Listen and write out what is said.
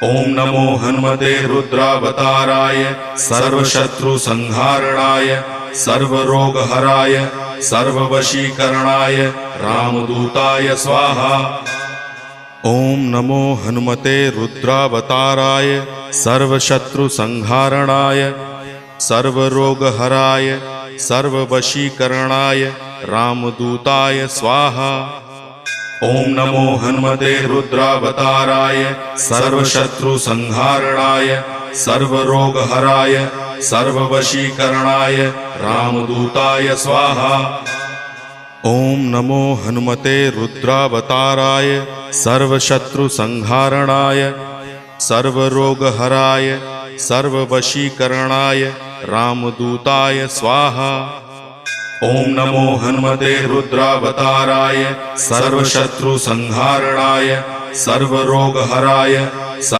ओम नमो हनुमते रुद्रावताराय सर्वशत्रुसंहारणाय सर्वरोगहराय सर्ववशीकरणाय रामदूताय स्वाहा। ओम नमो हनुमते रुद्रावताराय सर्वशत्रुसंहारणाय सर्वरोगहराय सर्ववशीकरणाय रामदूताय स्वाहा। ओम नमो हनुमते रुद्रावताराय सर्वशत्रुसंहारणाय सर्वरोगहराय सर्ववशीकरणाय रामदूताय स्वाहा। ओम नमो हनुमते रुद्रावताराय सर्वशत्रुसंहारणाय सर्वरोगहराय सर्ववशीकरणाय रामदूताय स्वाहा। ओम नमो हनुमते रुद्रावताराय सर्वशत्रुसंहारणाय सर्वरोगहराय